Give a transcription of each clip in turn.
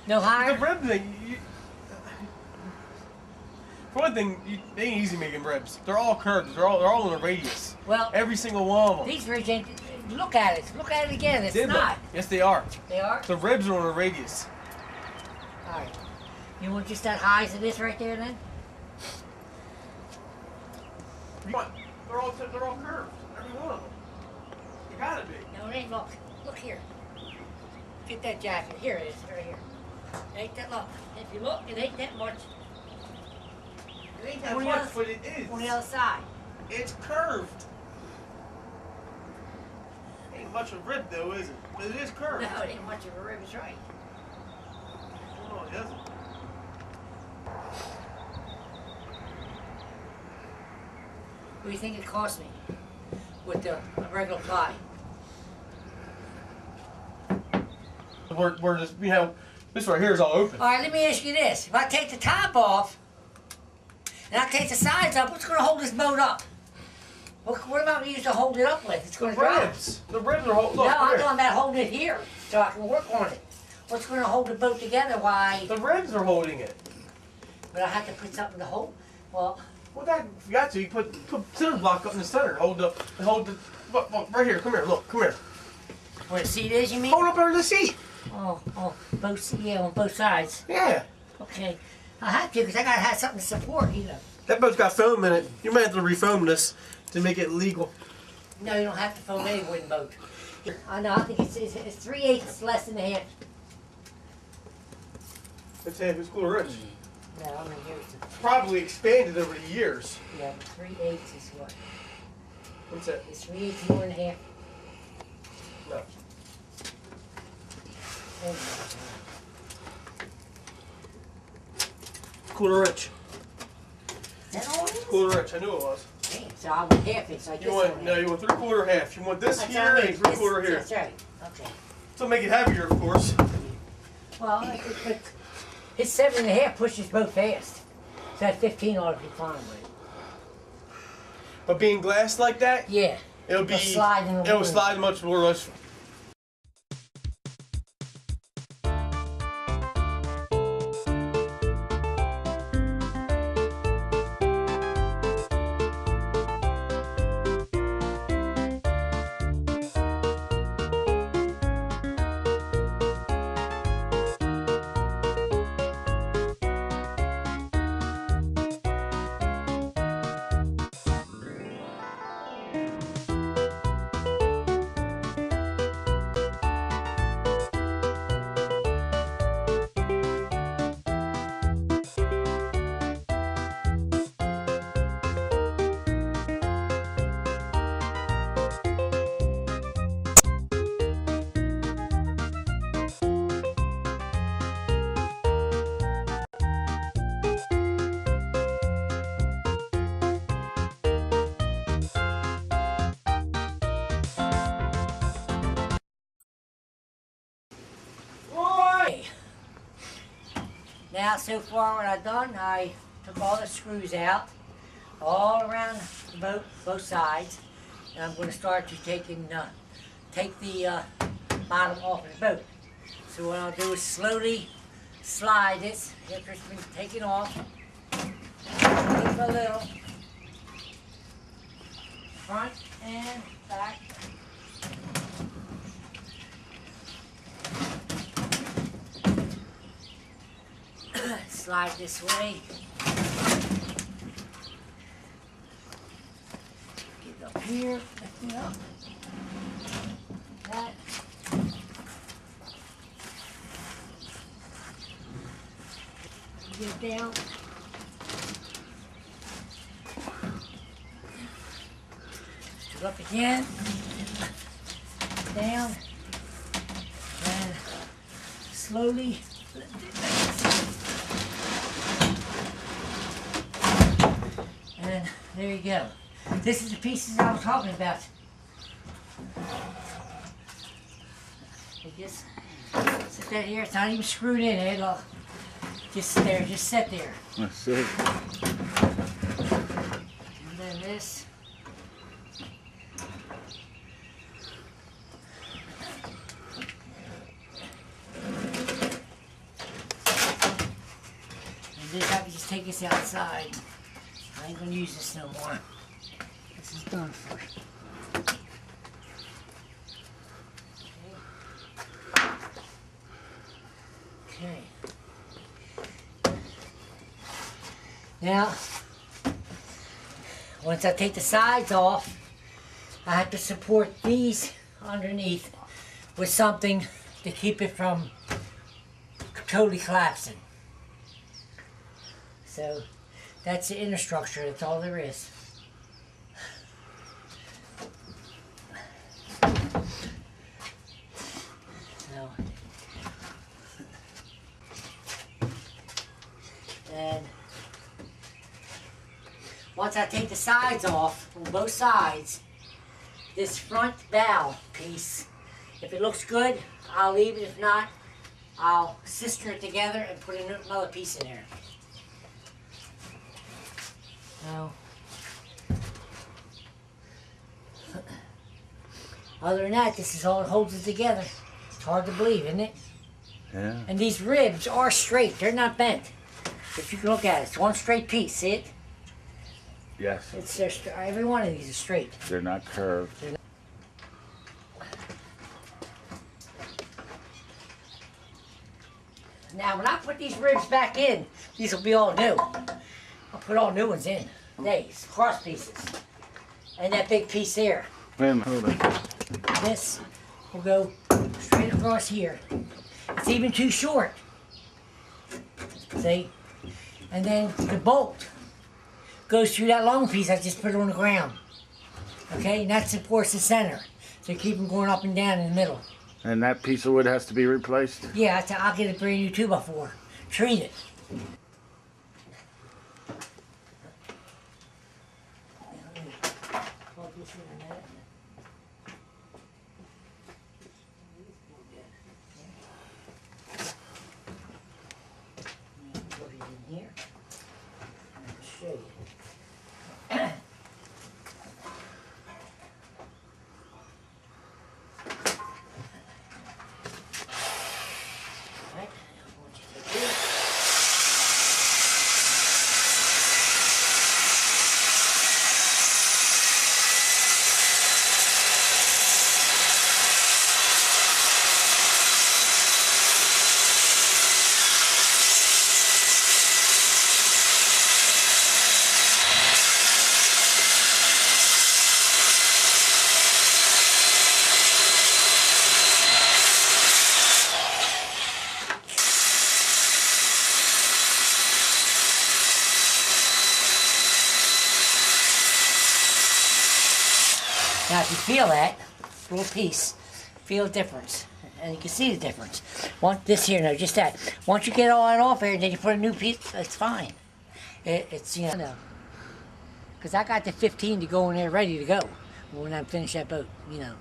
No higher? The rib thing, for one thing, they ain't easy making ribs. They're all curved. They're all in a radius. Well, every single one of them. These ribs ain't. Look at it. Look at it again. It's not. Yes, they are. They are? The ribs are on a radius. All right. You want just that high as it is right there then? What? They're all curved. Every one of them. You gotta be. No, it ain't. Look. Look here. Get that jacket. Here it is. Right here. It ain't that look. If you look, it ain't that much. It ain't that much, but it is. On the other side. It's curved. Ain't much of a rib though, is it? But it is curved. No, it ain't much of a rib. It's right. No, it isn't. What do you think it cost me with the regular ply? We're just, this right here is all open. All right, let me ask you this. If I take the top off and I take the sides up, what's going to hold this boat up? What am I going to use to hold it up with? It's going to drop. The ribs are holding. No, I'm talking about holding it here so I can work on it. What's going to hold the boat together? Why? The ribs are holding it. But I have to put something to hold. Well, that you got to. You put center block up in the center. Hold the. Look, right here. Come here. Look. Come here. Where the seat is, you mean? Hold up under the seat. Oh, on both sides. Yeah. Okay. I have to because I gotta have something to support, you know. That boat's got foam in it. You might have to refoam this to make it legal. No, you don't have to foam any wooden boat. I know. I think it's 3/8 less than a half. Let's say it's cool rich. No, I mean here's the. Probably expanded over the years. Yeah, 3/8 is what? What's that? It's 3/8 more than a half. No. Quarter rich. Is that all it is? Quarter rich. I knew it was. Damn, so I want half it. So I You want 3/4 half. You want this that's here and 3/4 here. That's right. Okay. So make it heavier, of course. Well, but his 7.5 pushes boat fast. So that 15 ought to be fine with it. But being glassed like that, yeah, it'll slide in the It'll slide much more or less. Now, so far what I've done, I took all the screws out, all around the boat, both sides, and I'm going to start to take the bottom off of the boat. So what I'll do is slowly slide this after it's been taken off, just a little, front and back. Slide this way. Get up here, lift it up. That. Get it down. Lift it up again. Down. And slowly lift it back. And there you go. This is the pieces I was talking about. Just sit that here. It's not even screwed in. It'll just there. Just sit there. I see. And then this. just take this outside. I ain't gonna use this no more. This is done for. Okay. Now, once I take the sides off, I have to support these underneath with something to keep it from totally collapsing. So that's the inner structure, that's all there is. So, and once I take the sides off on both sides, this front bow piece, if it looks good, I'll leave it. If not, I'll sister it together and put another piece in there. Now, other than that, this is all that holds it together. It's hard to believe, isn't it? Yeah. And these ribs are straight. They're not bent. If you can look at it, it's one straight piece. See it? Yes. It's every one of these is straight. They're not curved. Now, when I put these ribs back in, these will be all new. I'll put all new ones in. These cross pieces, and that big piece there. Wait a minute, hold on. This will go straight across here. It's even too short. See? And then the bolt goes through that long piece I just put on the ground. Okay? And that supports the center. So keep them going up and down in the middle. And that piece of wood has to be replaced? Yeah, I'll get a brand new 2x4. Treat it. Now if you feel that little piece, feel the difference. And you can see the difference. This here, no, just that. Once you get all that off here, then you put a new piece, it's fine. It's, you know, because I got the 15 to go in there ready to go when I finish that boat, you know.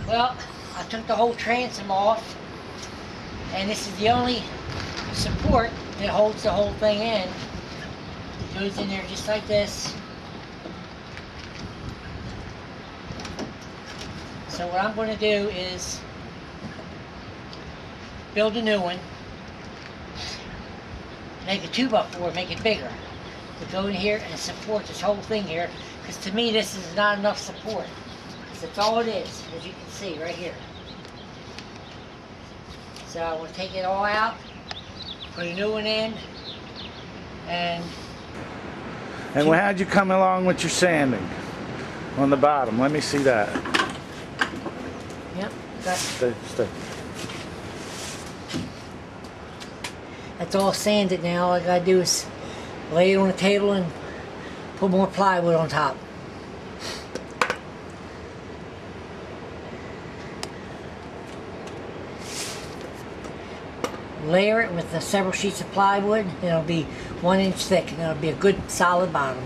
Well, I took the whole transom off, and this is the only support that holds the whole thing in. It goes in there just like this. So what I'm going to do is build a new one, make a 2x4, make it bigger, to go in here and support this whole thing here, because to me this is not enough support. That's all it is, as you can see right here. So I want to take it all out, put a new one in, and how'd you come along with your sanding on the bottom? Let me see that. yep, got Stay. that's all sanded now. All I gotta do is lay it on the table and put more plywood on top. Layer it with the several sheets of plywood. It'll be 1 inch thick, and it'll be a good solid bottom.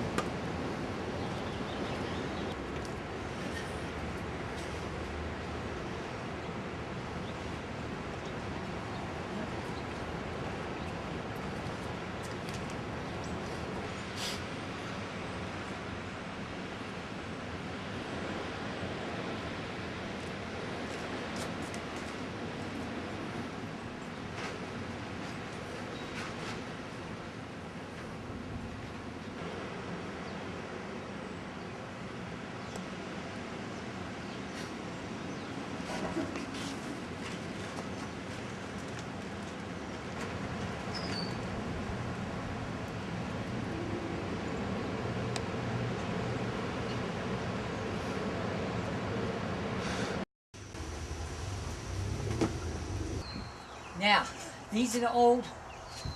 Now, these are the old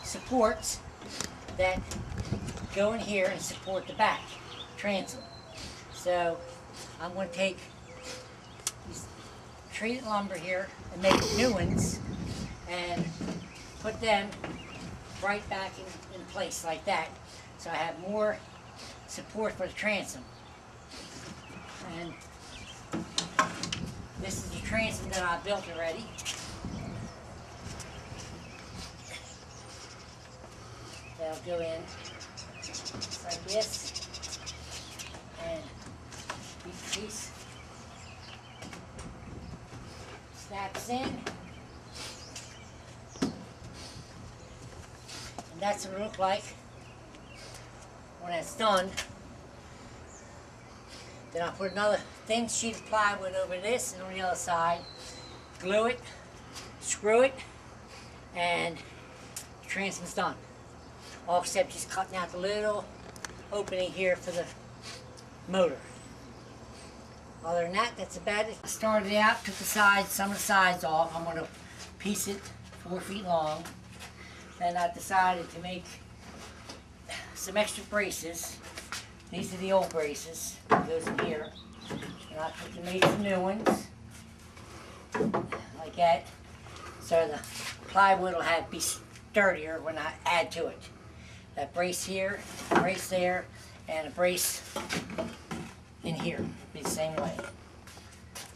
supports that go in here and support the back transom. So I'm going to take these treated lumber here and make new ones and put them right back in place like that. So I have more support for the transom. And this is the transom that I built already. That'll go in like this, and each piece snaps in, and that's what it looks like when it's done. Then I'll put another thin sheet of plywood over this and on the other side, glue it, screw it, and the transom's done. All except just cutting out the little opening here for the motor. Other than that, that's about it. I started out, took the sides, some of the sides off. I'm going to piece it 4 feet long. Then I decided to make some extra braces. These are the old braces. Goes in here. And I made some new ones. Like that. So the plywood will be sturdier when I add to it. That brace here, a brace there, and a brace in here. Be the same way.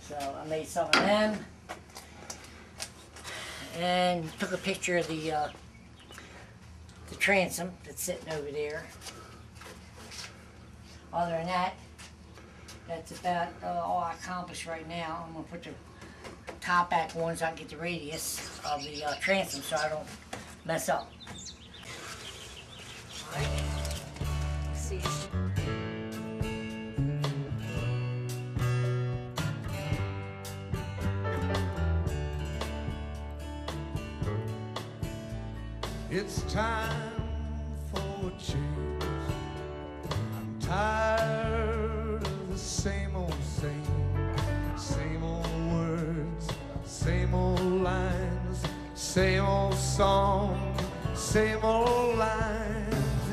So I made some of them. And took a picture of the transom that's sitting over there. Other than that, that's about all I accomplished right now. I'm going to put the top back one so I can get the radius of the transom so I don't mess up. All right. Let's see. It's time for a change. I'm tired of the same old same old words, same old lines, same old song, same old lines.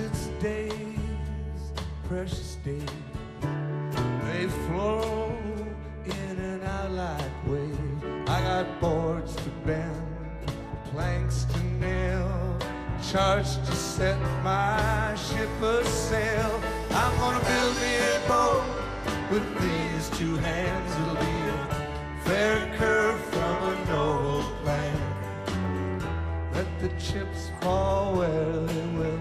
It's days, precious days. They flow in and out like waves. I got boards to bend, planks to nail, charge to set my ship a sail. I'm gonna build me a boat with these two hands. It'll be a fair curve from a noble plan. Let the chips fall where they will,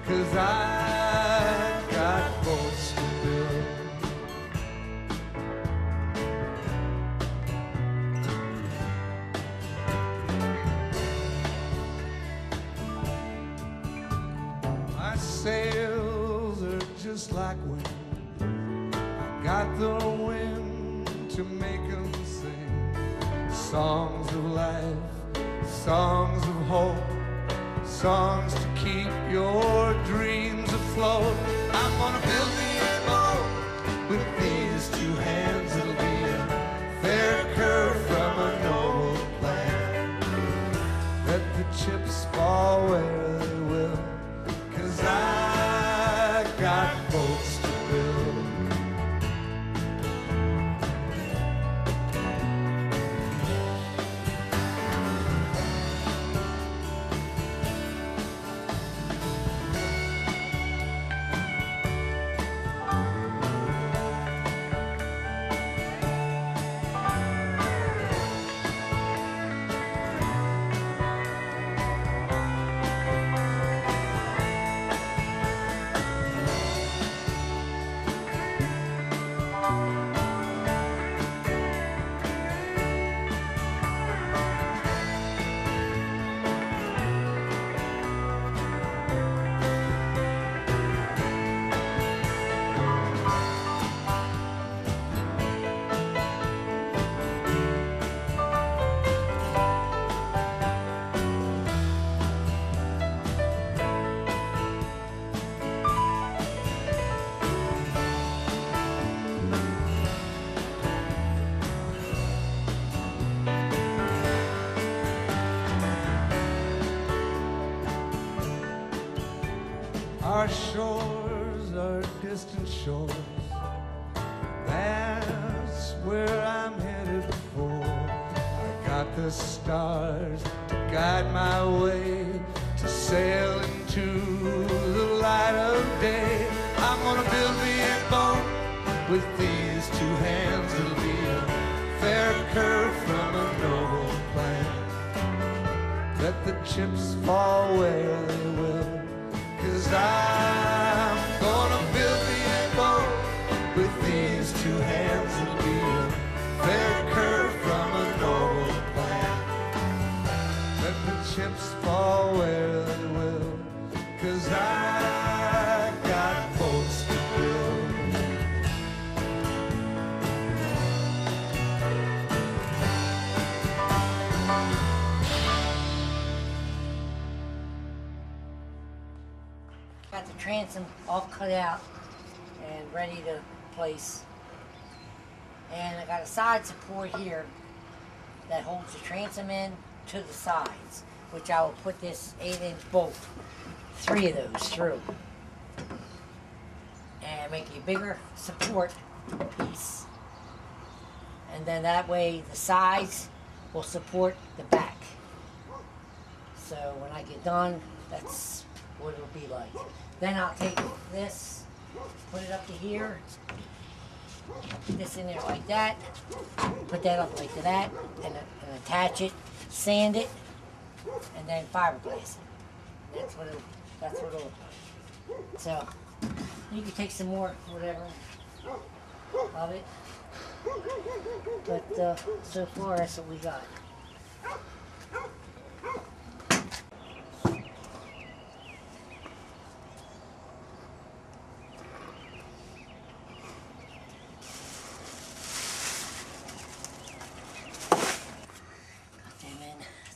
'cause I've got boats to build. My sails are just like wind. I got the wind to make them sing songs of life, songs of hope, songs to keep your dreams afloat. I'm gonna build me a boat with these two hands. It'll be a fair curve from a noble plan. Let the chips fall where they will, 'cause I got boats to build. our shores are distant shores. That's where I'm headed for. I got the stars to guide my way, to sail into the light of day. I'm gonna build me a boat with these two hands. It'll be a fair curve from a noble plan. Let the chips fall where they will, 'cause I'm gonna build me a boat with these two hands. It'll be a fair curve from a noble plan. Let the chips fall where they will, 'cause I got boats to build. Got the transom all cut out and ready to place. And I got a side support here that holds the transom in to the sides, which I will put this 8-inch bolt, 3 of those through, and make a bigger support piece. And then that way the sides will support the back. So when I get done, that's what it'll be like. Then I'll take this, put it up to here, put this in there like that, put that up like that, and attach it, sand it, and then fiberglass it. That's what it'll look like. So you can take some more, whatever, of it. But so far that's what we got.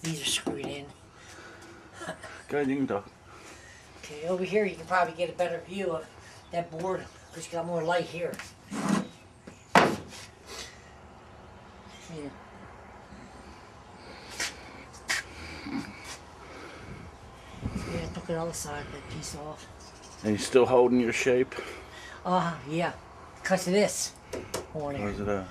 These are screwed in. Good, you can talk. Okay, over here you can probably get a better view of that board because you got more light here. Yeah. Yeah, I took the other side of that piece off. And you still holding your shape? Yeah, because of this on here. Where's it at?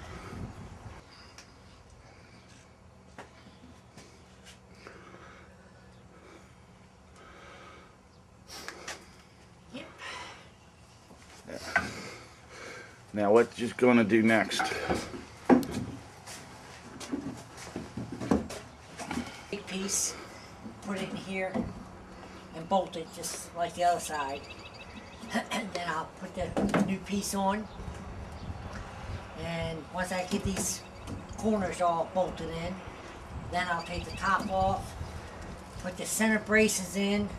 Now what you gonna do next? Big piece, put it in here and bolt it just like the other side. And then I'll put the new piece on. And once I get these corners all bolted in, then I'll take the top off, put the center braces in,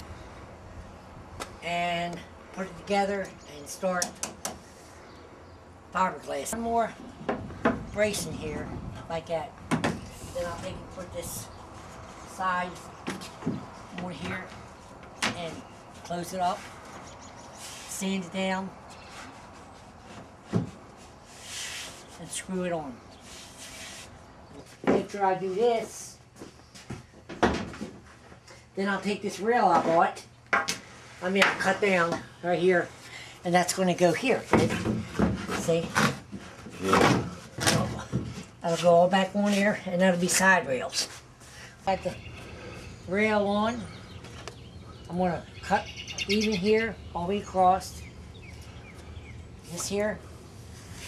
and put it together and start fiberglass. One more brace in here, like that. Then I'll take and put this side more here and close it up, sand it down, and screw it on. After I do this, then I'll take this rail I bought, I cut down right here, and that's going to go here. See? Yeah. That'll go all back on there, and that'll be side rails. Got the rail on. I'm going to cut even here, all the way across. This here,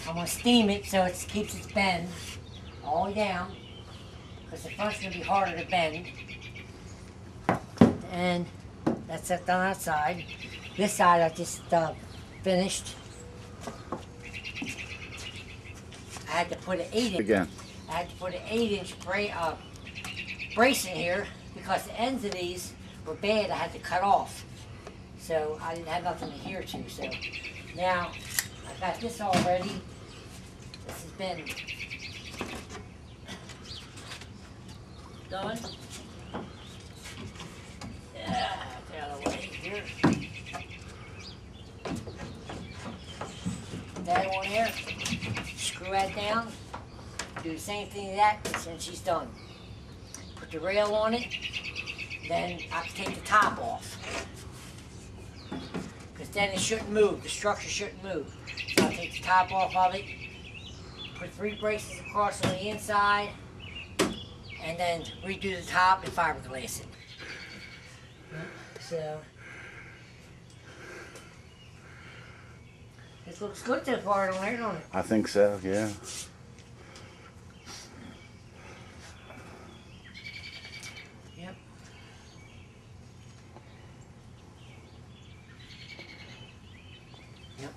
I'm going to steam it so it keeps its bend all the way down, because the front's going to be harder to bend. And that's it on that side. This side I just finished. I had to put an 8-inch. Again. I had to put an 8-inch brace in here because the ends of these were bad. I had to cut off, so I didn't have nothing to adhere to. So now I got this all ready. This has been done. Yeah, get out of the way here. Put that on there. Screw that down. Do the same thing to that since she's done. Put the rail on it. Then I can take the top off. Because then it shouldn't move. The structure shouldn't move. So I'll take the top off of it, put 3 braces across on the inside, and then redo the top and fiberglass it. So this looks good so far, don't it? I think so, yeah. Yep. Yep.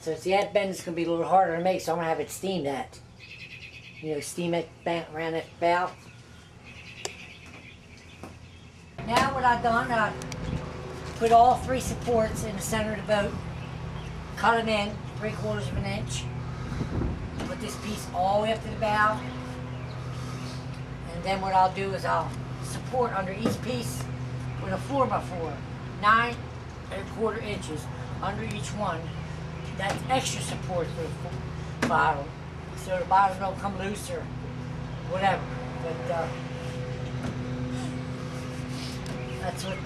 So see, that bend is going to be a little harder to make, so I'm going to have it steam that. You know, steam it around that valve. Now what I've done, I put all 3 supports in the center of the boat, cut them in 3/4 of an inch, put this piece all the way up to the bow, and then what I'll do is I'll support under each piece with a 4x4, 9¼ inches under each one. That's extra support for the bottom, so the bottom don't come loose or whatever. But that's what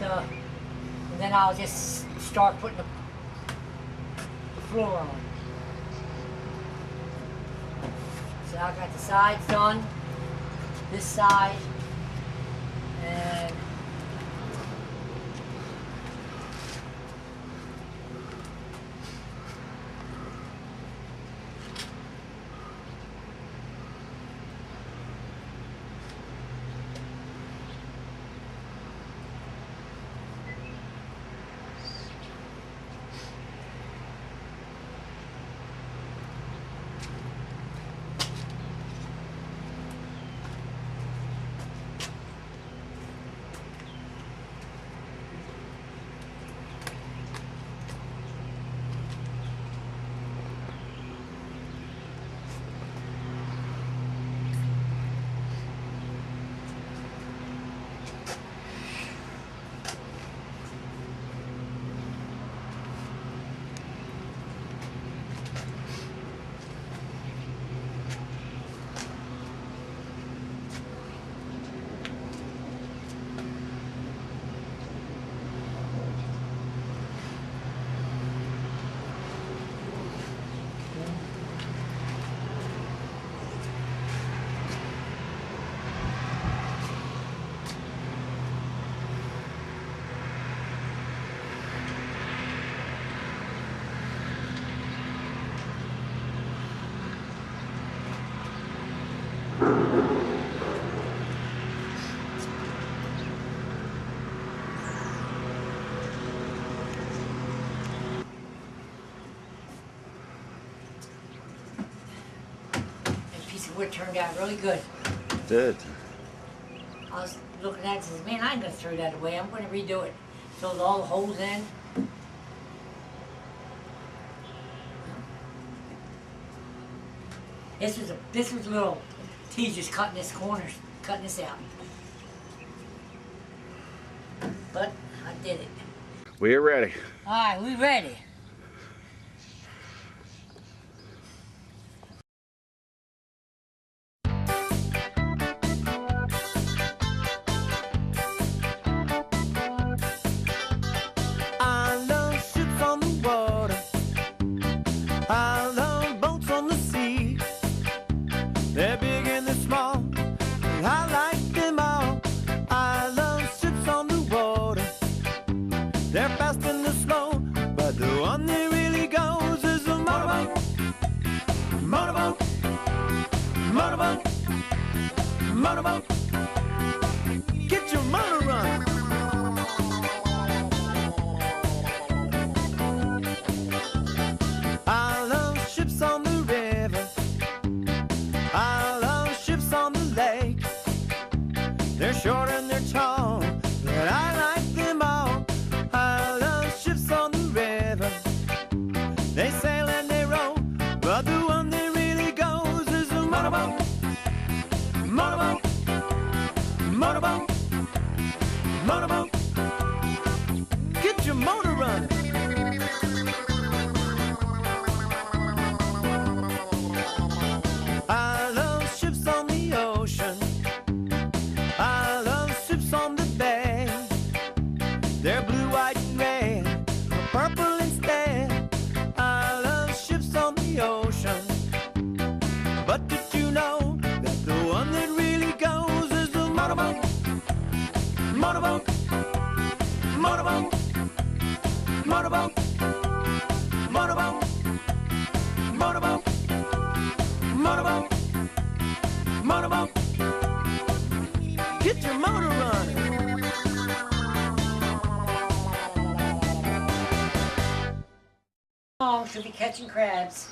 and then I'll just start putting the floor on. So I got the sides done, this side, and wood turned out really good. Did. I was looking at it and says, man, I ain't gonna throw that away. I'm gonna redo it. Filled all the holes in. This was a little tedious cutting this corner, cutting this out. But I did it. We're ready. All right, we ready. Motorboat, get your motor running. I love ships on the river. I love ships on the lake. They're short and they're tall, but I like them all. I love ships on the river. They sail and they row, but the one that really goes is a motorboat. Motorboat, Motorboat, motorboat, motorboat, motorboat, motorboat, motorboat, motorboat, motorboat. Get your motor running. Oh, should be catching crabs.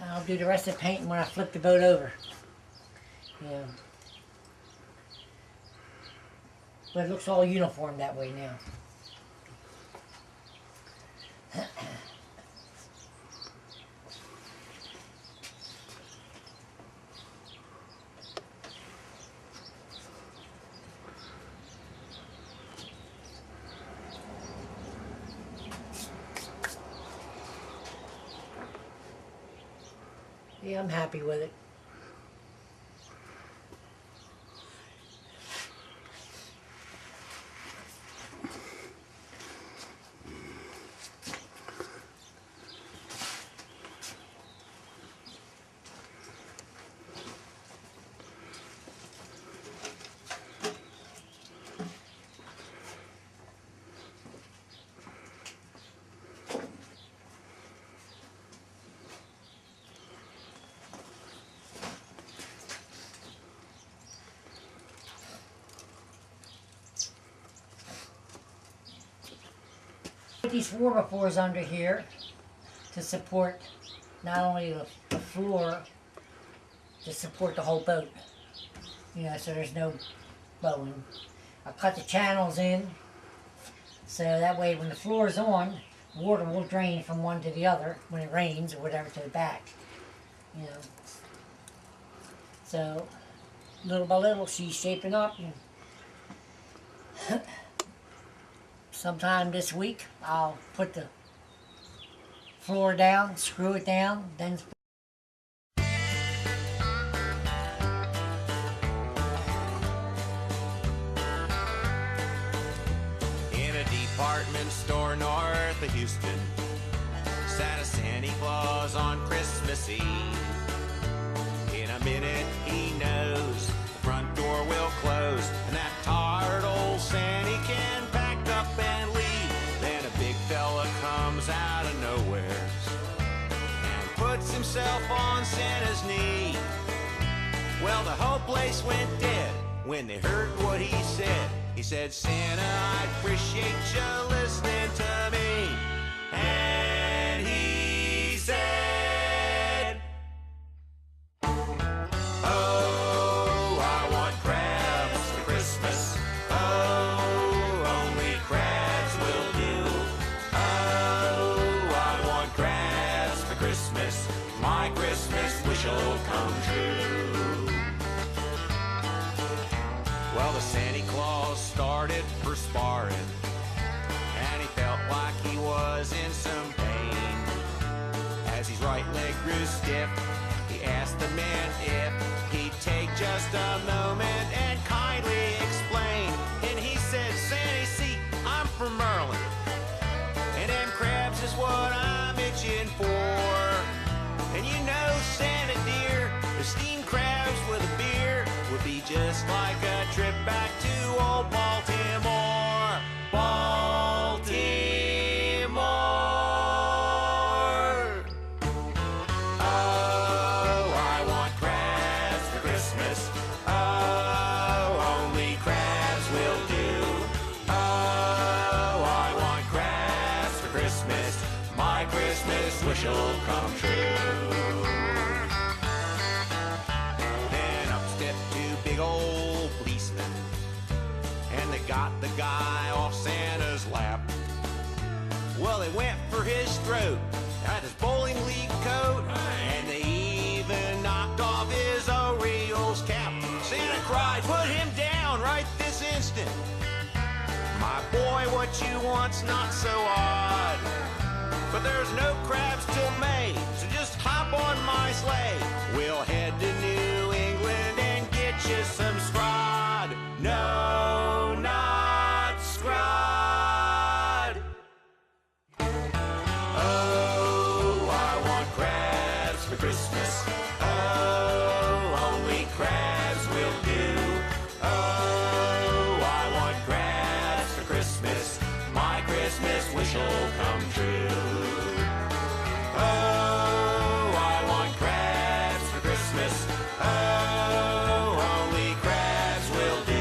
I'll do the rest of the painting when I flip the boat over. Yeah. But it looks all uniform that way now. Yeah, I'm happy with it. Put these 4x4s under here to support not only the floor, to support the whole boat. You know, so there's no bowing. I cut the channels in so that way when the floor is on, water will drain from one to the other when it rains or whatever to the back. You know. So little by little she's shaping up. And sometime this week I'll put the floor down, screw it down, then In a department store north of Houston sat a Santa Claus on Christmas Eve. In a minute he knows the front door will close and that tired old Santa can pack up and leave. Then a big fella comes out of nowhere and puts himself on Santa's knee. Well, the whole place went dead when they heard what he said. He said, Santa, I appreciate you listening to me. And he said, oh, I want crabs for Christmas. Oh, only crabs will do. Oh, I want crabs for Christmas. My Christmas wish will come true. Well, the Santa Claus started perspiring, and he felt like he was in some pain. As his right leg grew stiff, he asked the man if he'd take just a moment and kindly explain. And he said, Santa, see, I'm from Maryland, and them crabs is what I'm itching for. And you know, Santa dear, the steamed crabs with a beer would be just like a trip back to old Baltimore. Baltimore. Oh, I want crabs for Christmas. Oh, only crabs will do. Oh, I want crabs for Christmas. My Christmas wish will come true. Then up stepped two big old policemen, and they got the guy off Santa's lap. Well, they went for his throat, had his bowling league coat, and they even knocked off his Orioles cap. Santa cried, put him down right this instant. My boy, what you want's not so odd, but there's no crabs till May, so just hop on my sleigh. We'll head to New England and get Christmas. Oh, only crabs will do.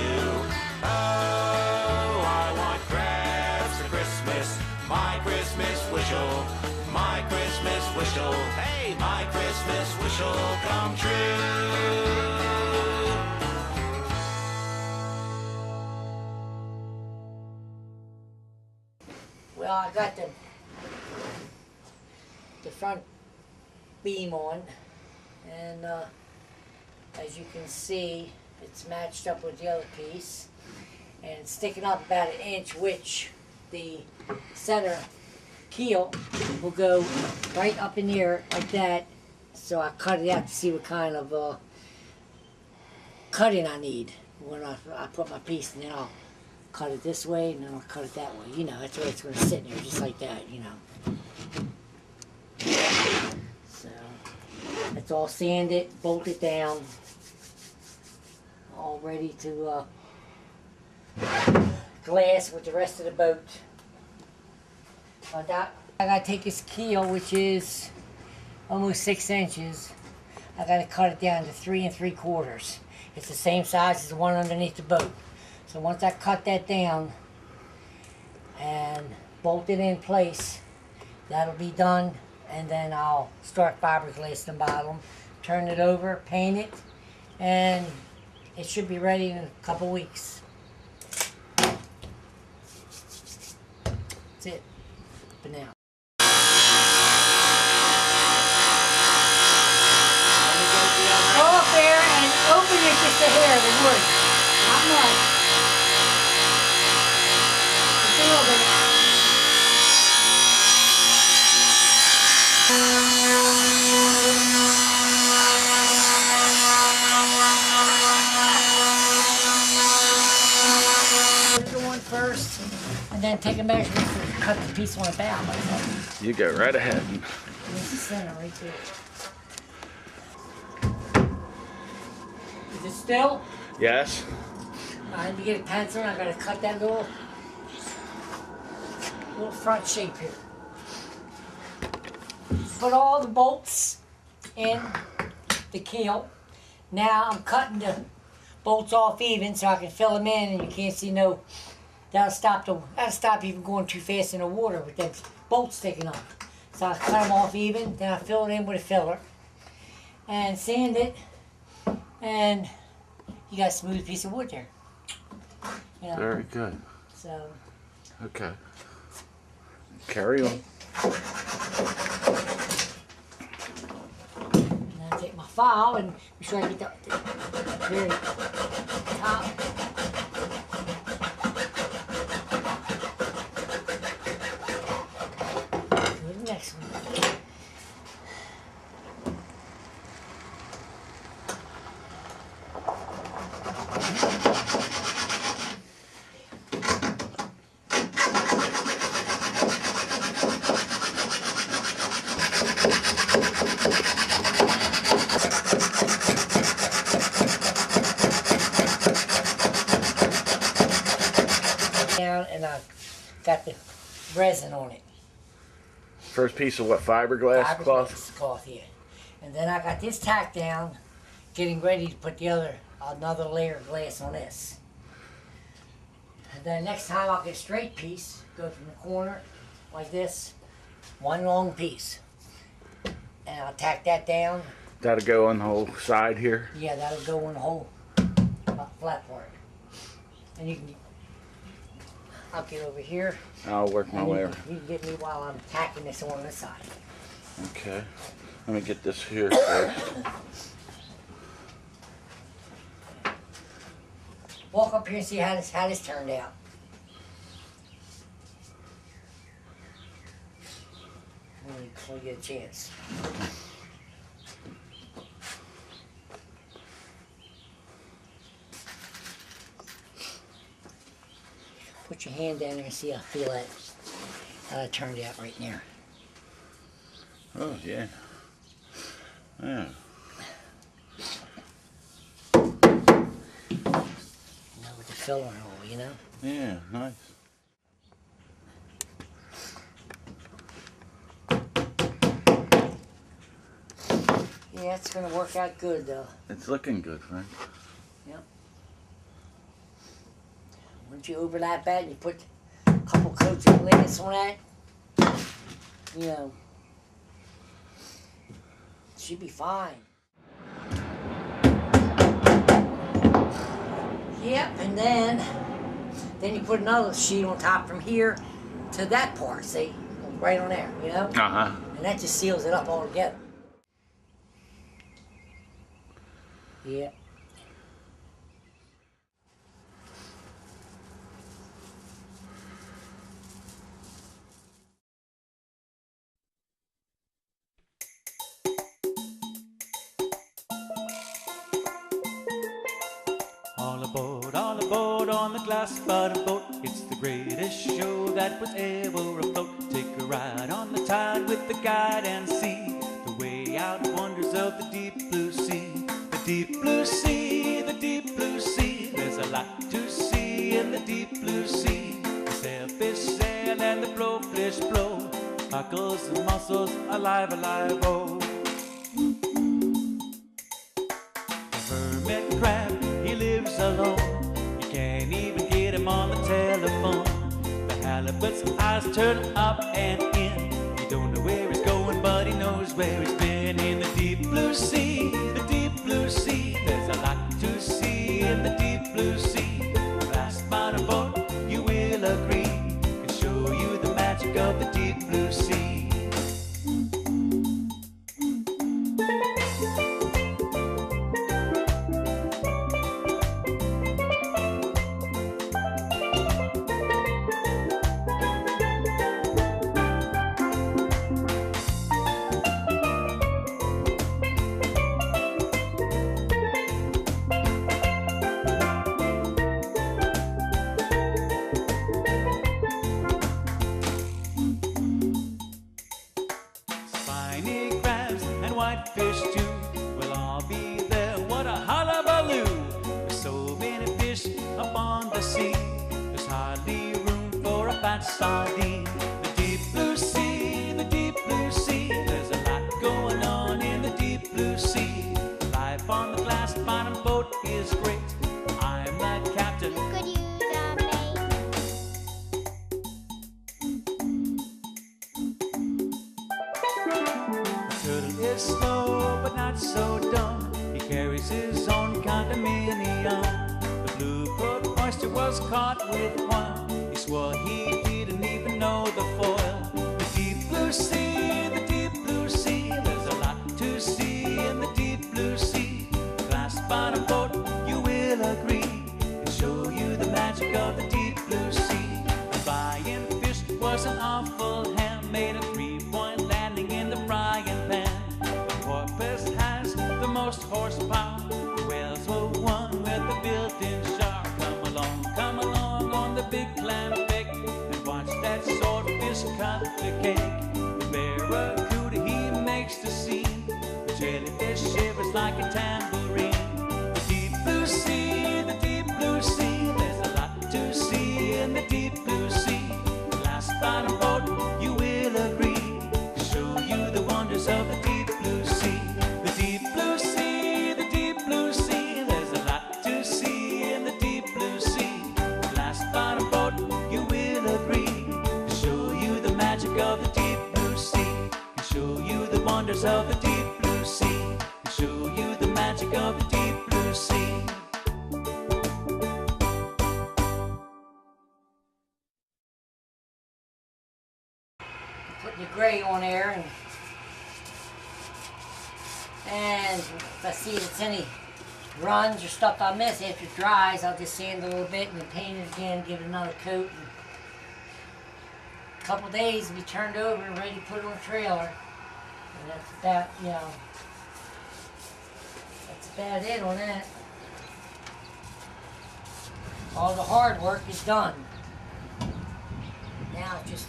Oh, I want crabs for Christmas. My Christmas wish'll, my Christmas wish'll, hey, my Christmas wish'll come true. Well, I got the front beam on, and as you can see, it's matched up with the other piece, and it's sticking up about 1 inch, which the center keel will go right up in there like that. So I cut it out to see what kind of cutting I need when I put my piece, and then I'll cut it this way, and then I'll cut it that way. You know, that's where it's going to sit in there, just like that, you know. So, it's all sanded, bolted down, all ready to glass with the rest of the boat. I got to take this keel, which is almost 6 inches. I got to cut it down to 3 3/4. It's the same size as the one underneath the boat. So once I cut that down and bolt it in place, that'll be done, and then I'll start fiberglassing the bottom, turn it over, paint it, and it should be ready in a couple weeks. That's it for now. Go up there and open it just a hair of the wood, not much. Just a little bit. Put the one first, and then take a measurement to cut the piece on the bow. You go right ahead. There's the center right there. Is it still? Yes. I need to get a pencil, and I gotta cut that little front shape here. Put all the bolts in the keel. Now I'm cutting the bolts off even so I can fill them in, and you can't see no. That'll stop even going too fast in the water with them bolts sticking up. So I cut them off even, then I fill it in with a filler and sand it, and you got a smooth piece of wood there. You know, Very good. so Okay. Carry on. and then I take my file and be sure I get the very top. Do the next one. Down, and I got the resin on it. First piece of what? Fiberglass cloth? Cloth, yeah. And then I got this tacked down, getting ready to put another layer of glass on this. And then next time I'll get a straight piece, go from the corner like this, one long piece. And I'll tack that down. That'll go on the whole side here. Yeah, that'll go on the whole flat part. And you can, I'll get over here. I'll work my And way you around. can get me while I'm tacking this on this side. Okay. Let me get this here first. Walk up here and see how this turned out. When you get a chance. Put your hand down there and see how it turned out right there. Oh, yeah. Yeah. With the filler and all, you know? Yeah, nice. Yeah, Yeah, it's gonna work out good though. It's looking good, Frank. Yep. Once you overlap that and you put a couple coats of glass on that, you know, it should be fine. Yep, and then you put another sheet on top from here to that part, see? Right on there, you know? Uh-huh. And that just seals it up all together. Yeah. All aboard on the glass bottom boat. It's the greatest show that was ever afloat. Take a ride on the tide with the guide and see the way out wonders of the deep blue sea. The deep blue sea, the deep blue sea. There's a lot to see in the deep blue sea. The sailfish sail and the blowfish blow. Cockles and mussels alive, alive, oh. The hermit crab, he lives alone. You can't even get him on the telephone. The halibut's eyes turn up and in. You don't know where he's going, but he knows where he's been. In the deep blue sea, the deep blue sea. There's a lot to see in the deep blue sea. Glass bottom boat, you will agree, can show you the magic of the deep blue sea. Whitefish too will all be there. What a hullabaloo! There's so many fish up on the sea. There's hardly room for a fat sardine. The deep blue sea, the deep blue sea. There's a lot going on in the deep blue sea. Life on the glass bottom boat is great. I'm the captain. Could use a mate. Turtle is slow, but not so dumb. He carries his own condominium. The blue-coat oyster was caught with one. He swore he didn't even know the foil. The deep blue sea, the deep blue sea. There's a lot to see in the deep blue sea. Glass bottom boat, you will agree, can show you the magic of the deep blue sea. The flying fish was an awful ham, made a three-point landing in the frying pan. The porpoise has the most horsepower. The whales were one with the built-in shark. Come along on the big clam bake and watch that swordfish cut the cake. The barracuda, he makes the scene. The jellyfish shivers like a tambourine. The deep blue sea, the deep blue sea. There's a lot to see in the deep blue sea. Glass bottom boat, you will agree, to show you the wonders of the deep blue sea. The deep blue sea, the deep blue sea. There's a lot to see in the deep blue sea. Glass bottom boat, you will agree, to show you the magic of the deep blue sea. To show you the wonders of the deep blue sea. To show you the magic of the deep blue sea. Putting the gray on there, and if I see it's any runs or stuff I miss after it dries, I'll just sand a little bit and then paint it again, give it another coat. And a couple days it'll be turned over and ready to put it on a trailer. And that's about, you know, that's about it on that. All the hard work is done. Now it's just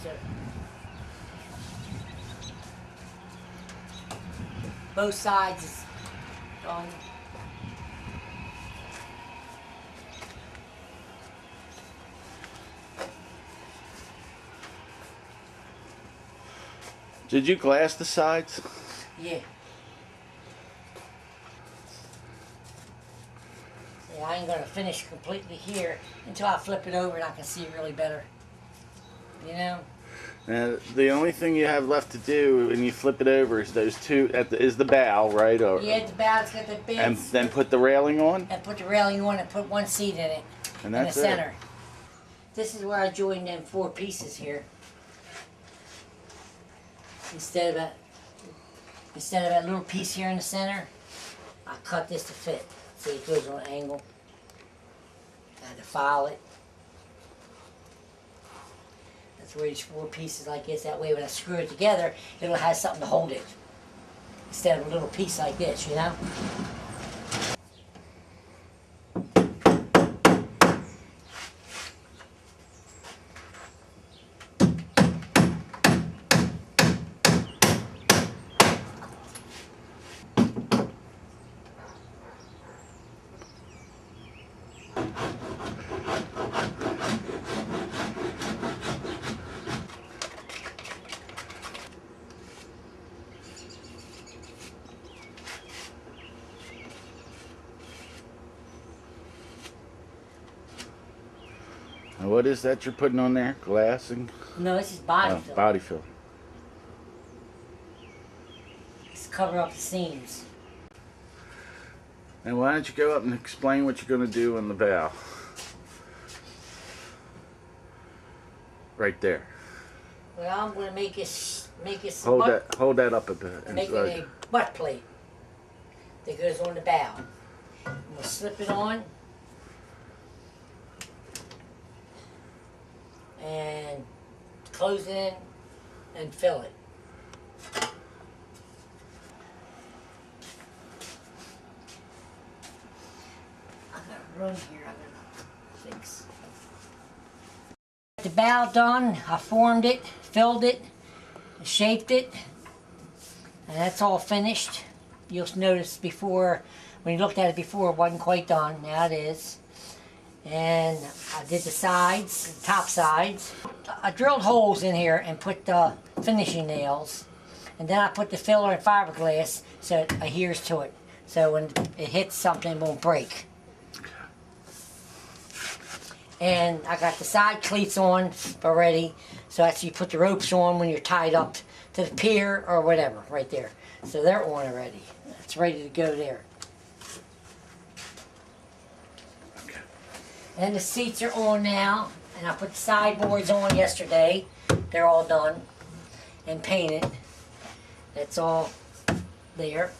both sides is done. Did you glass the sides? Yeah. But I ain't gonna finish completely here until I flip it over and I can see really better. You know? And the only thing you have left to do when you flip it over is those two is the bow, right? Or, Yeah, the bow's got the big. and then put the railing on. And put the railing on and put one seat in it. And in that's the center. This is where I joined them 4 pieces here. Instead of that little piece here in the center, I cut this to fit. See, it goes on an angle. I had to file it. That's where these 4 pieces like this. That way when I screw it together, it'll have something to hold it. Instead of a little piece like this, you know? And what is that you're putting on there? Glass and No, this is body fill. body fill. Just cover up the seams. And why don't you go up and explain what you're going to do on the bow? Right there. Well, I'm going to make it Hold that up a bit. make it a butt plate that goes on the bow. I'm going to slip it on and close it in and fill it. I got a run here I gotta fix. The bow done, I formed it, filled it, shaped it, and that's all finished. You'll notice before, when you looked at it before, it wasn't quite done. Now it is. And I did the sides, the top sides. I drilled holes in here and put the finishing nails. And then I put the filler and fiberglass so it adheres to it. So when it hits something, it won't break. And I got the side cleats on already. So that's you put the ropes on when you're tied up to the pier or whatever, right there. So they're on already. It's ready to go there. And the seats are on now, and I put the sideboards on yesterday. They're all done and painted. That's all there.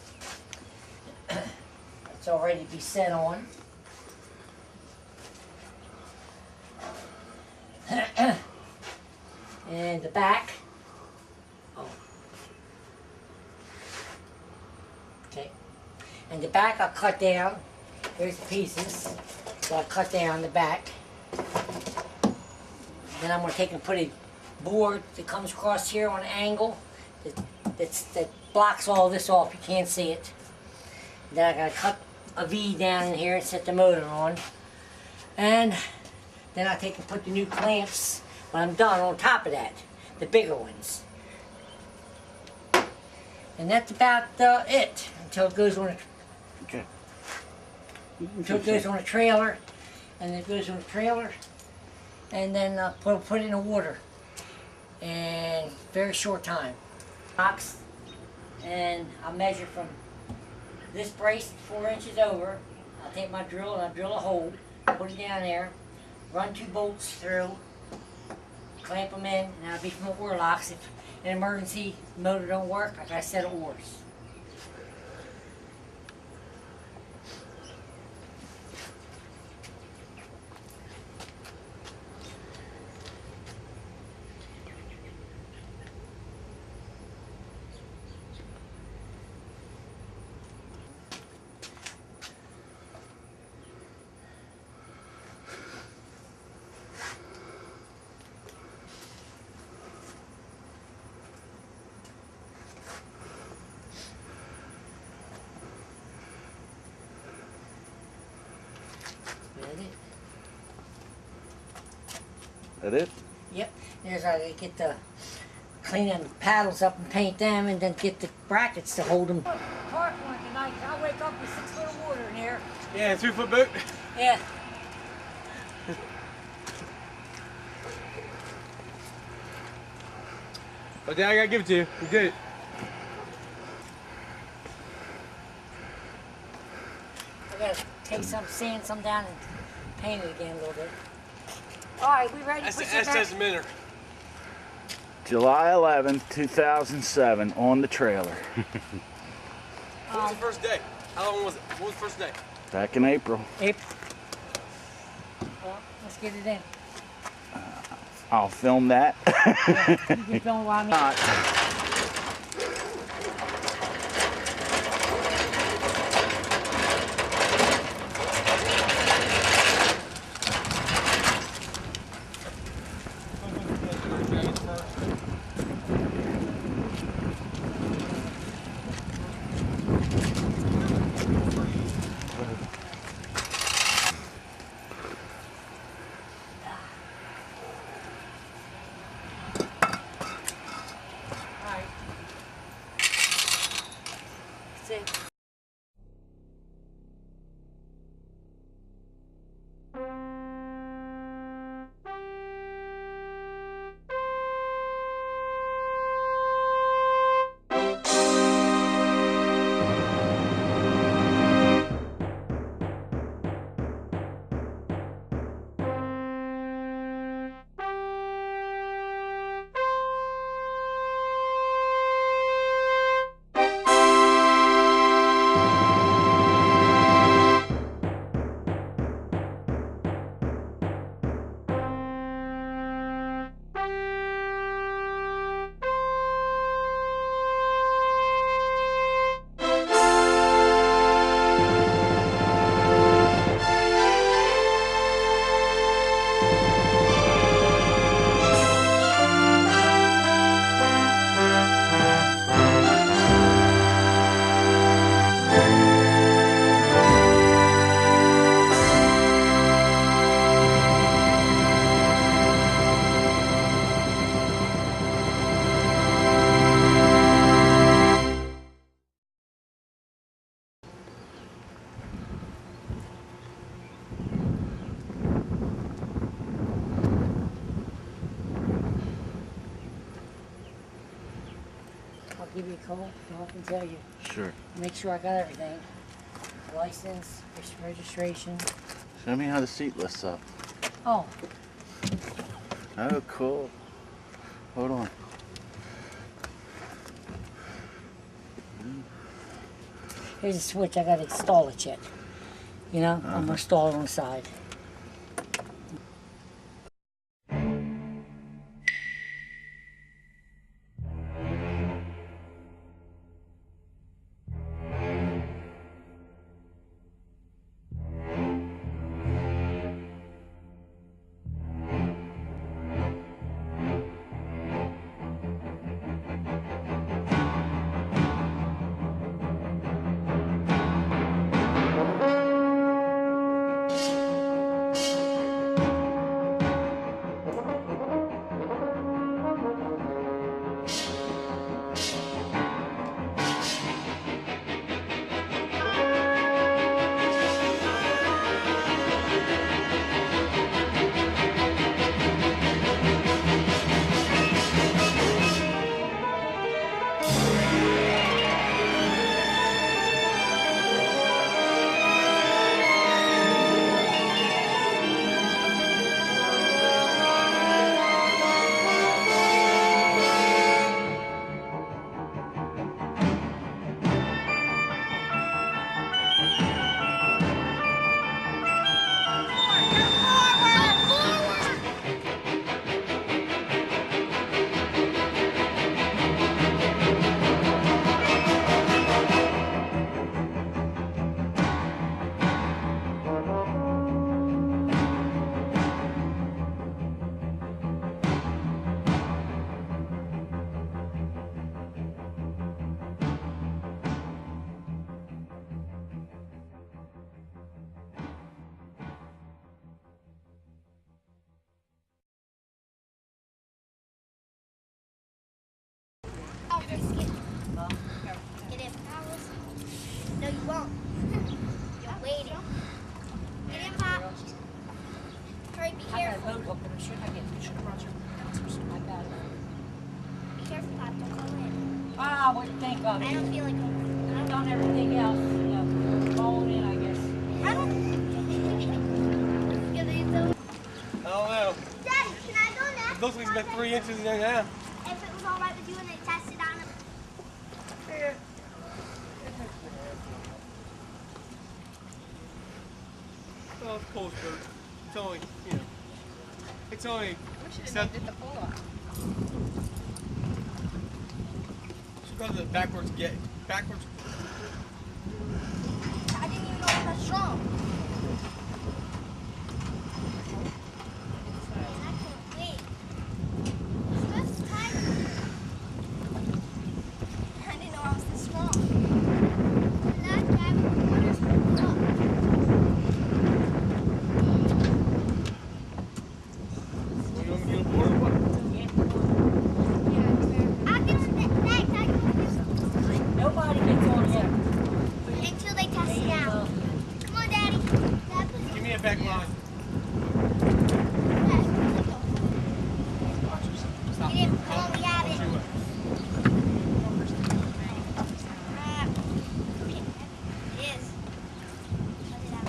It's all ready to be set on. And the back. Oh. Okay. And the back I cut down. Here's the pieces. So I cut down the back. Then I'm going to take and put a board that comes across here on an angle that blocks all this off. You can't see it. Then I got to cut a V down in here and set the motor on. And then I take and put the new clamps when I'm done on top of that, the bigger ones. And that's about it until it goes on a until it goes on a trailer, and then it goes on a trailer, and then put it in the water in very short time. Box, and I'll measure from this brace 4 inches over. I'll take my drill and I'll drill a hole, put it down there, run 2 bolts through, clamp them in, and that'll be from the oar locks. If an emergency motor don't work, I got a set of oars. That it? Yep. There's how they get the clean them paddles up and paint them, and then get the brackets to hold them. Park one tonight. I'll wake up with 6 foot of water in here. Yeah, 2-foot boat. Yeah. But then I gotta give it to you. You did it. I gotta take some, sand some down and paint it again a little bit. All right, we ready to That's put the some back? SS minute. July 11th, 2007, on the trailer. What was the first day? How long was it? What was the first day? Back in April. April. Well, let's get it in. I'll film that. You can film while I'm See. I'll give you a call. I can tell you. Sure. Make sure I got everything. License, registration. Show me how the seat lifts up. Oh, Oh, cool. Hold on. here's a switch. I gotta install it yet. You know, I'm gonna install it on the side. job. What do you think of I it? don't feel like I've done everything else. You know, falling in, I guess. I don't. Yeah, these those. I don't know. Daddy, can I go next? It looks like it's been 3 inches in there now. If it was all right with you and they tested on it. Oh, it's cool, but it's only, you know, it's only. We should have named it the pull-up. Should go to the backwards backwards. I didn't even know it was that strong. I can't wait. This time. I didn't know I was this strong. That guy was up. You want me to get aboard or what? I'll get you next. Nobody gets on yet. Until they test it out. Come on, Daddy. Dad, please. Give me a back line. Stop. Get it. Come on, we have it. Don't you, Okay. It is. Shut it out.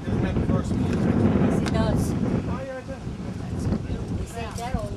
doesn't have the first one. Yes, it does. Oh, yeah, it does. This ain't that old.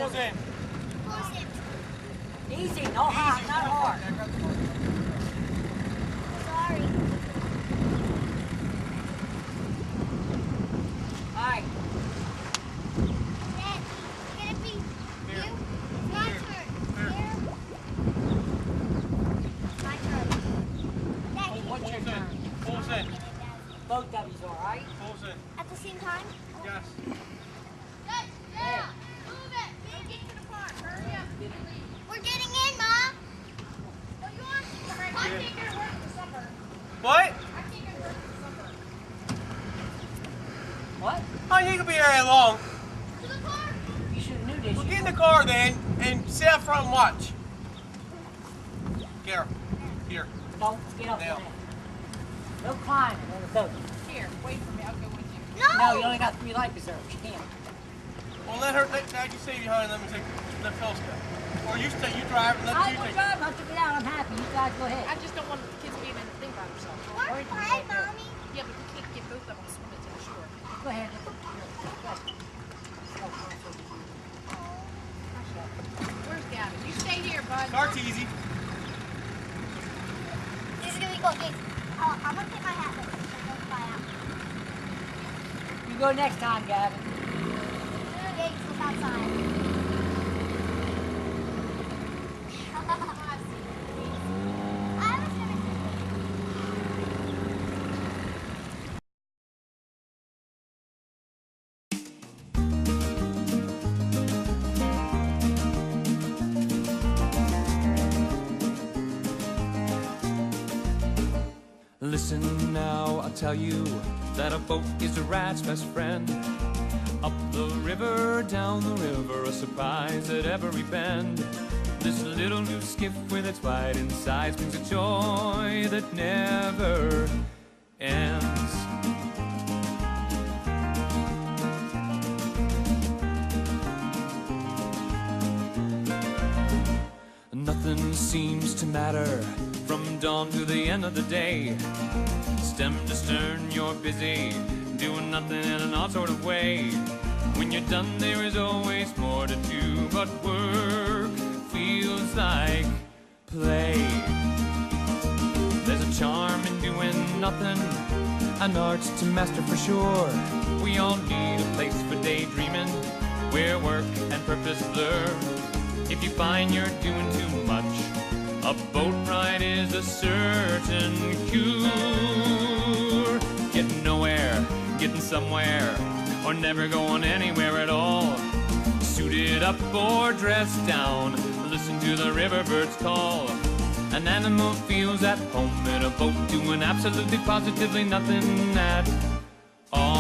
Pulls in. Pulls in. Easy, no hard, not hard. Sorry. All right. Dad, can it be you? My turn. Here. My turn. Dad, can What's you your turn? Pulls in. Both W's, all right? Pulls in. at the same time? Yes. Yeah. Move it. Get to the car. Hurry up. We're getting in, Mom. No, you want to? I can't get to work for supper. What? I can't get to work for supper. What? Oh, you can be here that long. To the car. You should have knew this. Well, get in the car then and sit out front and watch. Here. Here. Don't get up Now. on that. No climbing on the boat. Here, wait for me. I'll go with you. No, you only got 3 life reserves. You can't. Well, let Dad, you stay behind and let me take, let Phyllis go. Or you stay, you drive and let I you will take. drive. I'll take it out. I'm happy. You guys go ahead. I just don't want the kids being in the thing by themselves. We're fine, Mommy. Yeah, but we can't get both of them swimming to the shore. Go ahead. Where's Gavin? You stay here, bud. Start's easy. This is gonna be cool. Okay. I'm gonna take my hat off. I'm gonna fly out. You go next time, Gavin. Okay, look outside. I was gonna Listen now, I'll tell you that a boat is a rat's best friend. Up the river, down the river, a surprise at every bend. This little new skiff with its wide insides brings a joy that never ends. Nothing seems to matter from dawn to the end of the day. Stem to stern, you're busy, doing nothing in an odd sort of way. When you're done, there is always more to do, but work feels like play. There's a charm in doing nothing, an art to master for sure. We all need a place for daydreaming, where work and purpose blur. If you find you're doing too much, a boat ride is a certain cure. Getting nowhere, getting somewhere, or never going anywhere at all. Suited up or dressed down, listen to the river birds call. An animal feels at home in a boat, doing absolutely positively nothing at all.